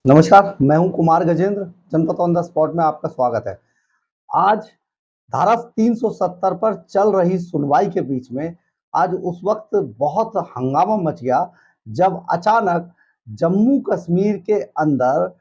नमस्कार, मैं हूं कुमार गजेंद्र। जनपद ऑन द स्पॉट में आपका स्वागत है। आज धारा 370 पर चल रही सुनवाई के बीच में आज उस वक्त बहुत हंगामा मच गया जब अचानक जम्मू कश्मीर के अंदर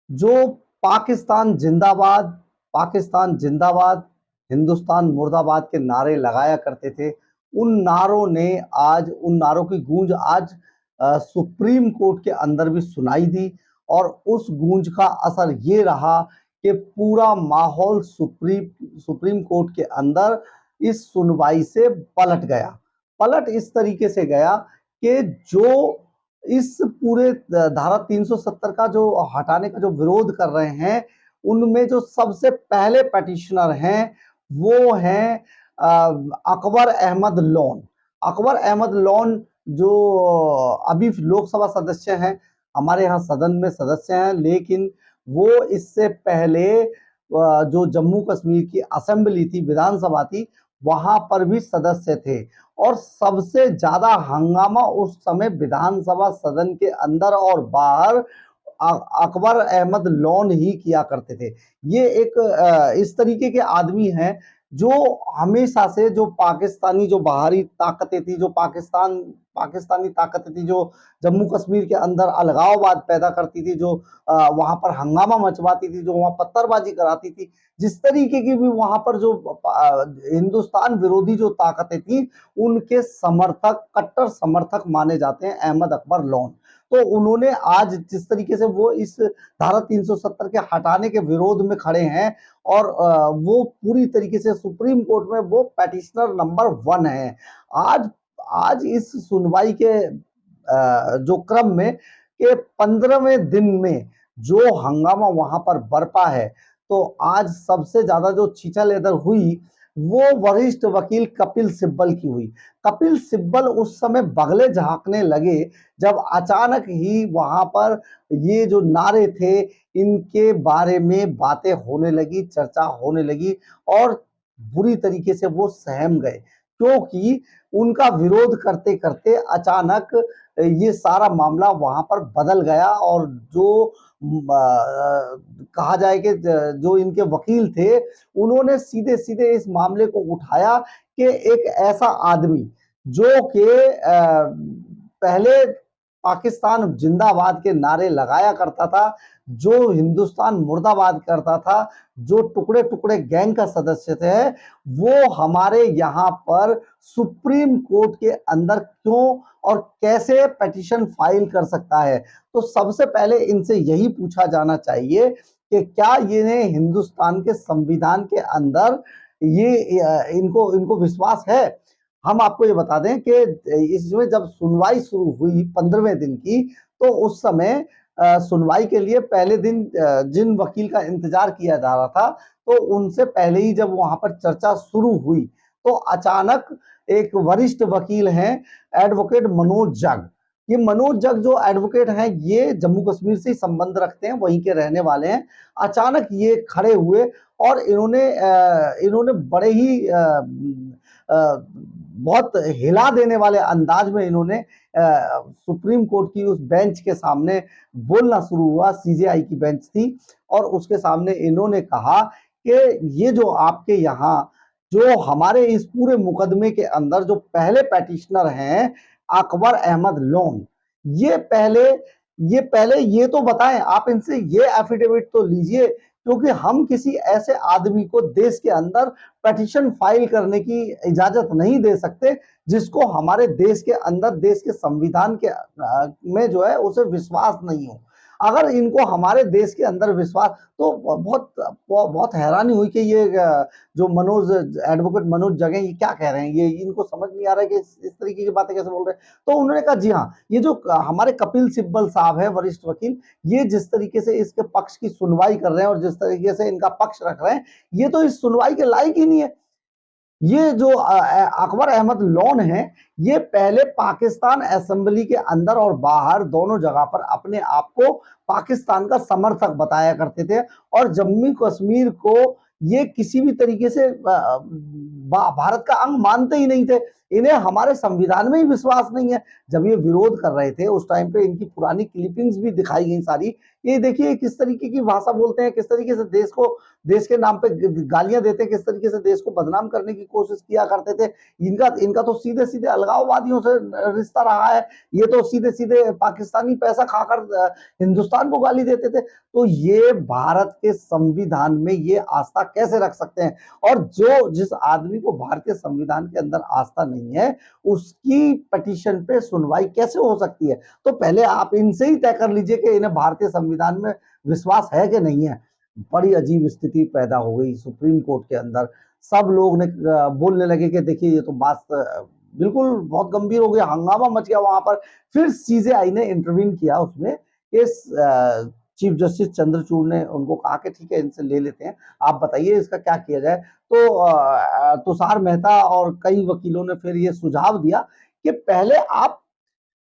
जो पाकिस्तान जिंदाबाद, हिंदुस्तान मुर्दाबाद के नारे लगाया करते थे, उन नारों की गूंज आज सुप्रीम कोर्ट के अंदर भी सुनाई दी। और उस गूंज का असर ये रहा कि पूरा माहौल सुप्रीम कोर्ट के अंदर इस सुनवाई से पलट इस तरीके से गया कि जो इस पूरे धारा 370 का जो हटाने का जो विरोध कर रहे हैं, उनमें जो सबसे पहले पेटिशनर हैं वो हैं अकबर अहमद लोन। अकबर अहमद लोन जो अभी लोकसभा सदस्य हैं, हमारे यहाँ सदन में सदस्य हैं, लेकिन वो इससे पहले जो जम्मू कश्मीर की असेंबली थी, विधानसभा थी, वहां पर भी सदस्य थे। और सबसे ज्यादा हंगामा उस समय विधानसभा सदन के अंदर और बाहर अकबर अहमद लोन ही किया करते थे। ये एक इस तरीके के आदमी हैं जो हमेशा से जो पाकिस्तानी जो बाहरी ताकतें थी, जो पाकिस्तानी ताकतें थी, जो जम्मू कश्मीर के अंदर अलगाववाद पैदा करती थी, जो वहां पर हंगामा मचवाती थी, जो वहां पत्थरबाजी कराती थी, जिस तरीके की भी वहां पर जो हिंदुस्तान विरोधी जो ताकतें थी, उनके कट्टर समर्थक माने जाते हैं अहमद अकबर लोन। तो उन्होंने आज जिस तरीके से वो इस धारा 370 के हटाने के विरोध में खड़े हैं और वो पूरी तरीके से सुप्रीम कोर्ट में वो पेटिशनर नंबर 1 है। आज इस सुनवाई के जो क्रम में के 15वें दिन में जो हंगामा वहां पर बरपा है, तो आज सबसे ज्यादा जो छीछा-लेदर हुई वो वरिष्ठ वकील कपिल सिब्बल की हुई। कपिल सिब्बल उस समय बगले झांकने लगे जब अचानक ही वहां पर ये जो नारे थे, इनके बारे में बातें होने लगी, चर्चा होने लगी और बुरी तरीके से वो सहम गए, क्योंकि उनका विरोध करते करते अचानक ये सारा मामला वहां पर बदल गया। और जो कहा जाए कि जो इनके वकील थे, उन्होंने सीधे सीधे इस मामले को उठाया कि एक ऐसा आदमी जो कि पहले पाकिस्तान जिंदाबाद के नारे लगाया करता था, जो हिंदुस्तान मुर्दाबाद करता था, जो टुकड़े टुकड़े गैंग का सदस्य थे, वो हमारे यहाँ पर सुप्रीम कोर्ट के अंदर क्यों और कैसे पिटीशन फाइल कर सकता है। तो सबसे पहले इनसे यही पूछा जाना चाहिए कि क्या ये हिंदुस्तान के संविधान के अंदर ये इनको विश्वास है। हम आपको ये बता दें कि इसमें जब सुनवाई शुरू हुई 15वें दिन की, तो उस समय सुनवाई के लिए पहले दिन जिन वकील का इंतजार किया जा रहा था, तो उनसे पहले ही जब वहां पर चर्चा शुरू हुई, तो अचानक एक वरिष्ठ वकील हैं एडवोकेट मनोज जग। ये मनोज जग जो एडवोकेट हैं, ये जम्मू कश्मीर से संबंध रखते हैं, वहीं के रहने वाले हैं। अचानक ये खड़े हुए और इन्होंने बड़े ही बहुत हिला देने वाले अंदाज में इन्होंने सुप्रीम कोर्ट की उस बेंच के सामने बोलना शुरू हुआ। सीजेआई की बेंच थी और उसके सामने इन्होंने कहा कि ये जो आपके यहाँ जो हमारे इस पूरे मुकदमे के अंदर जो पहले पेटिशनर हैं अकबर अहमद लोन, ये पहले ये तो बताएं, आप इनसे ये एफिडेविट तो लीजिए, क्योंकि हम किसी ऐसे आदमी को देश के अंदर पेटिशन फाइल करने की इजाजत नहीं दे सकते जिसको हमारे देश के अंदर देश के संविधान के में जो है उसे विश्वास नहीं हो। अगर इनको हमारे देश के अंदर विश्वास, तो बहुत हैरानी हुई कि ये जो एडवोकेट मनोज जग ये क्या कह रहे हैं, ये इनको समझ नहीं आ रहा है कि इस तरीके की बातें कैसे बोल रहे हैं। तो उन्होंने कहा जी हाँ, ये जो हमारे कपिल सिब्बल साहब है वरिष्ठ वकील, ये जिस तरीके से इसके पक्ष की सुनवाई कर रहे हैं और जिस तरीके से इनका पक्ष रख रहे हैं, ये तो इस सुनवाई के लायक ही नहीं है। ये जो अकबर अहमद लोन है, ये पहले पाकिस्तान असेंबली के अंदर और बाहर दोनों जगह पर अपने आप को पाकिस्तान का समर्थक बताया करते थे और जम्मू कश्मीर को ये किसी भी तरीके से भारत का अंग मानते ही नहीं थे। इन्हें हमारे संविधान में ही विश्वास नहीं है। जब ये विरोध कर रहे थे उस टाइम पे इनकी पुरानी क्लिपिंग्स भी दिखाई गई सारी। ये देखिए किस तरीके की भाषा बोलते हैं, किस तरीके से देश के नाम पे गालियां देते हैं, किस तरीके से देश को बदनाम करने की कोशिश किया करते थे। इनका तो सीधे सीधे अलगाववादियों से रिश्ता रहा है। ये तो सीधे सीधे पाकिस्तानी पैसा खाकर हिंदुस्तान को गाली देते थे। तो ये भारत के संविधान में ये आस्था कैसे रख सकते हैं? और जिस आदमी को भारतीय संविधान के अंदर आस्था नहीं है, उसकी पिटीशन पे सुनवाई कैसे हो सकती है? तो पहले आप इनसे ही तय कर लीजिए कि इन्हें भारतीय संविधान में विश्वास है कि नहीं है। बड़ी अजीब स्थिति पैदा हो गई सुप्रीम कोर्ट के अंदर। सब लोग ने बोलने लगे कि देखिए ये तो बात बिल्कुल बहुत गंभीर हो गया, हंगामा मच गया वहां पर। फिर सीजेआई ने इंटरवीन किया उसमें। इस चीफ जस्टिस चंद्रचूड़ ने उनको कहा कि ठीक है इनसे ले लेते हैं, आप बताइए इसका क्या किया जाए। तो तुषार मेहता और कई वकीलों ने फिर ये सुझाव दिया कि पहले आप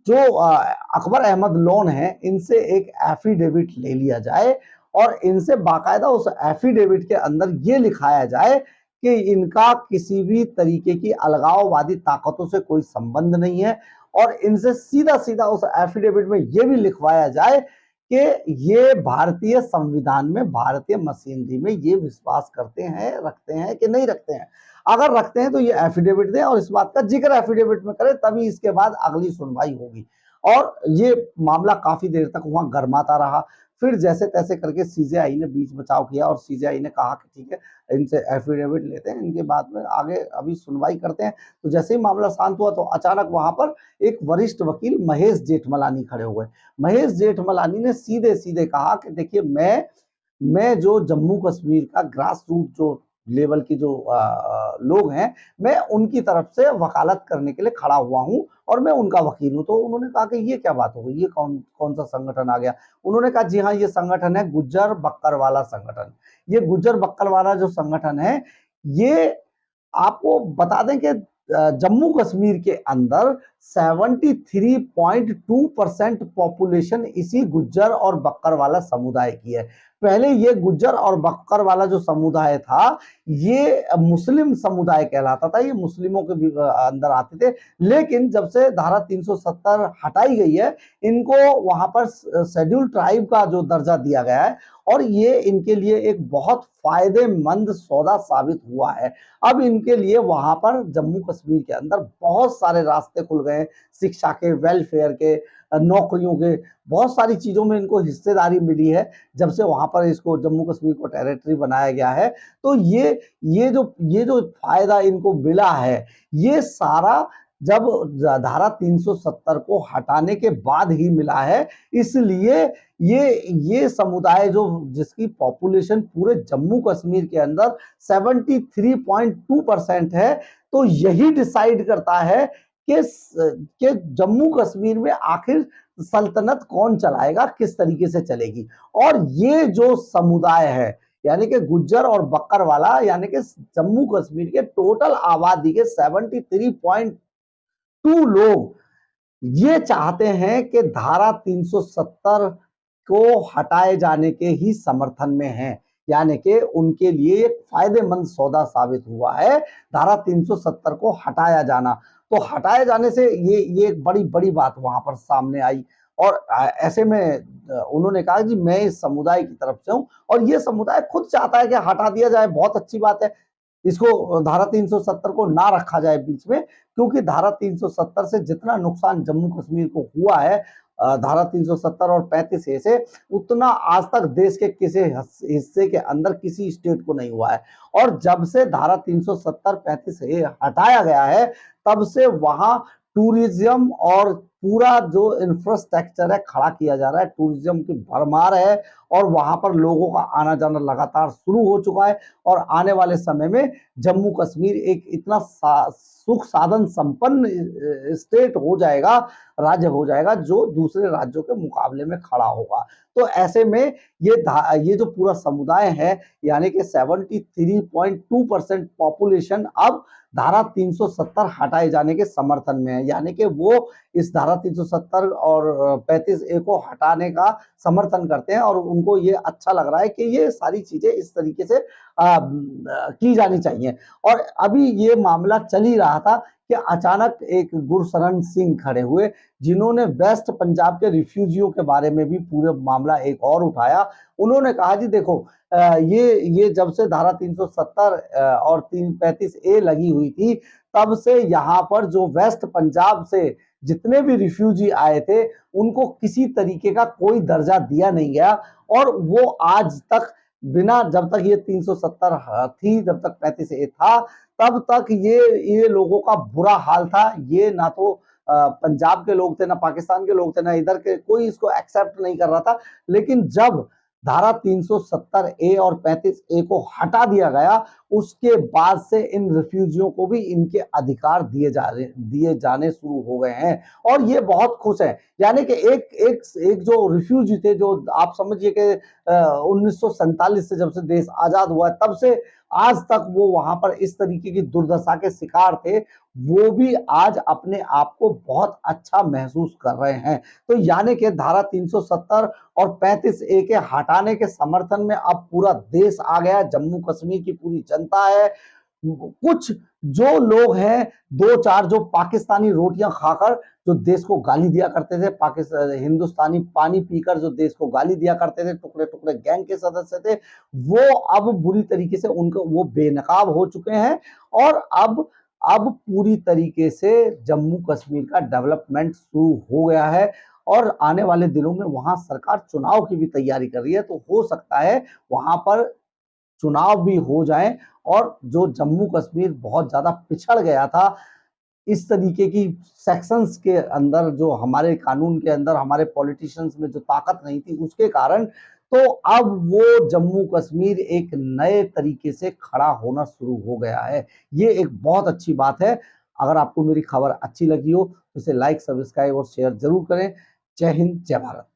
जो अकबर अहमद लोन है इनसे एक एफिडेविट ले लिया जाए और इनसे बाकायदा उस एफिडेविट के अंदर ये लिखाया जाए कि इनका किसी भी तरीके की अलगाववादी ताकतों से कोई संबंध नहीं है। और इनसे सीधा सीधा उस एफिडेविट में यह भी लिखवाया जाए कि ये भारतीय संविधान में, भारतीय मशीनरी में ये विश्वास करते हैं, रखते हैं कि नहीं रखते हैं। अगर रखते हैं तो ये एफिडेविट दें और इस बात का जिक्र एफिडेविट में करें, तभी इसके बाद अगली सुनवाई होगी। और ये मामला काफी देर तक वहां गर्माता रहा। फिर जैसे तैसे करके सीजेआई ने बीच बचाव किया और सीजेआई ने कहा कि ठीक है इनसे एफिडेविट लेते हैं, इनके बाद में आगे अभी सुनवाई करते हैं। तो जैसे ही मामला शांत हुआ तो अचानक वहां पर एक वरिष्ठ वकील महेश जेठमलानी खड़े हुए। महेश जेठमलानी ने सीधे सीधे कहा कि देखिए मैं जो जम्मू कश्मीर का ग्रास रूट जो लेवल की जो लोग हैं, मैं उनकी तरफ से वकालत करने के लिए खड़ा हुआ हूं और मैं उनका वकील हूं। तो उन्होंने कहा कि ये क्या बात हो गई, ये कौन सा संगठन आ गया? उन्होंने कहा जी हाँ, ये संगठन है गुज्जर बक्करवाला संगठन। ये गुज्जर बक्करवाला जो संगठन है, ये आपको बता दें कि जम्मू कश्मीर के अंदर 73.2% पॉपुलेशन इसी गुज्जर और बक्करवाला समुदाय की है। पहले ये गुज्जर और बक्कर वाला जो समुदाय था, ये मुस्लिम समुदाय कहलाता था, ये मुस्लिमों के भी अंदर आते थे। लेकिन जब से धारा 370 हटाई गई है, इनको वहां पर शेड्यूल ट्राइब का जो दर्जा दिया गया है और ये इनके लिए एक बहुत फायदेमंद सौदा साबित हुआ है। अब इनके लिए वहां पर जम्मू कश्मीर के अंदर बहुत सारे रास्ते खुल गए, शिक्षा के, वेलफेयर के, नौकरियों के, बहुत सारी चीजों में इनको हिस्सेदारी मिली है जब से वहां पर इसको जम्मू कश्मीर को टेरिटरी बनाया गया है। तो ये जो फायदा इनको मिला है, ये सारा जब धारा 370 को हटाने के बाद ही मिला है। इसलिए ये समुदाय जो जिसकी पॉपुलेशन पूरे जम्मू कश्मीर के अंदर 73.2% है, तो यही डिसाइड करता है कि जम्मू कश्मीर में आखिर सल्तनत कौन चलाएगा, किस तरीके से चलेगी। और ये जो समुदाय है यानी कि गुज्जर और बक्करवाला, यानी कि जम्मू कश्मीर के टोटल आबादी के 73.2 लोग ये चाहते हैं कि धारा 370 को हटाए जाने के ही समर्थन में हैं। यानी कि उनके लिए एक फायदेमंद सौदा साबित हुआ है धारा 370 को हटाया जाना। तो हटाए जाने से ये एक बड़ी बात वहां पर सामने आई। और ऐसे में उन्होंने कहा कि मैं इस समुदाय की तरफ से हूं और ये समुदाय खुद चाहता है कि हटा दिया जाए। बहुत अच्छी बात है, इसको धारा 370 को ना रखा जाए बीच में, क्योंकि धारा 370 से जितना नुकसान जम्मू कश्मीर को हुआ है धारा 370 और 35 ए से, उतना आज तक देश के किसी हिस्से के अंदर किसी स्टेट को नहीं हुआ है। और जब से धारा 370 35 ए हटाया गया है, तब से वहां टूरिज्म और पूरा जो इंफ्रास्ट्रक्चर है खड़ा किया जा रहा है, टूरिज्म की भरमार है और वहां पर लोगों का आना जाना लगातार शुरू हो चुका है। और आने वाले समय में जम्मू कश्मीर एक इतना सुख साधन संपन्न स्टेट हो जाएगा, राज्य हो जाएगा, जो दूसरे राज्यों के मुकाबले में खड़ा होगा। तो ऐसे में ये जो पूरा समुदाय है यानी कि 73.2% पॉपुलेशन अब धारा 370 हटाए जाने के समर्थन में है। यानी कि वो इस धारा 370 और 35A को हटाने का समर्थन करते हैं और उनको ये अच्छा लग रहा है कि ये सारी चीजें इस तरीके से की जानी चाहिए। और अभी ये मामला चल ही रहा था कि अचानक एक गुरशरण सिंह खड़े हुए, जिन्होंने वेस्ट पंजाब के रिफ्यूजियों के बारे में भी पूरा मामला एक और उठाया। उन्होंने कहा जी देखो, ये जब से धारा 370 और 335A लगी हुई थी, तब से यहाँ पर जो वेस्ट पंजाब से जितने भी रिफ्यूजी आए थे, उनको किसी तरीके का कोई दर्जा दिया नहीं गया। और वो आज तक बिना, जब तक ये 370 थी, जब तक 35A था, तब तक ये लोगों का बुरा हाल था। ये ना तो पंजाब के लोग थे, ना पाकिस्तान के लोग थे, ना इधर के, कोई इसको एक्सेप्ट नहीं कर रहा था। लेकिन जब धारा 370A और 35A को हटा दिया गया, उसके बाद से इन रिफ्यूजियों को भी इनके अधिकार दिए जाने शुरू हो गए हैं और ये बहुत खुश है। यानी कि एक जो रिफ्यूजी थे, जो आप समझिए कि 1947 से जब से देश आजाद हुआ है, तब से आज तक वो वहां पर इस तरीके की दुर्दशा के शिकार थे, वो भी आज अपने आप को बहुत अच्छा महसूस कर रहे हैं। तो यानी कि धारा 370 और 35A के हटाने के समर्थन में अब पूरा देश आ गया, जम्मू कश्मीर की पूरी जनता है। कुछ जो लोग हैं, दो चार जो पाकिस्तानी रोटियां खाकर जो देश को गाली दिया करते थे, पाकिस्तान हिंदुस्तानी पानी पीकर जो देश को गाली दिया करते थे, टुकड़े टुकड़े गैंग के सदस्य थे, वो अब बुरी तरीके से उनको वो बेनकाब हो चुके हैं। और अब पूरी तरीके से जम्मू कश्मीर का डेवलपमेंट शुरू हो गया है और आने वाले दिनों में वहां सरकार चुनाव की भी तैयारी कर रही है। तो हो सकता है वहां पर चुनाव भी हो जाए और जो जम्मू कश्मीर बहुत ज्यादा पिछड़ गया था इस तरीके की सेक्शंस के अंदर, जो हमारे कानून के अंदर हमारे पॉलिटिशियंस में जो ताकत नहीं थी, उसके कारण, तो अब वो जम्मू कश्मीर एक नए तरीके से खड़ा होना शुरू हो गया है। ये एक बहुत अच्छी बात है। अगर आपको मेरी खबर अच्छी लगी हो तो इसे लाइक, सब्सक्राइब और शेयर जरूर करें। जय हिंद, जय भारत।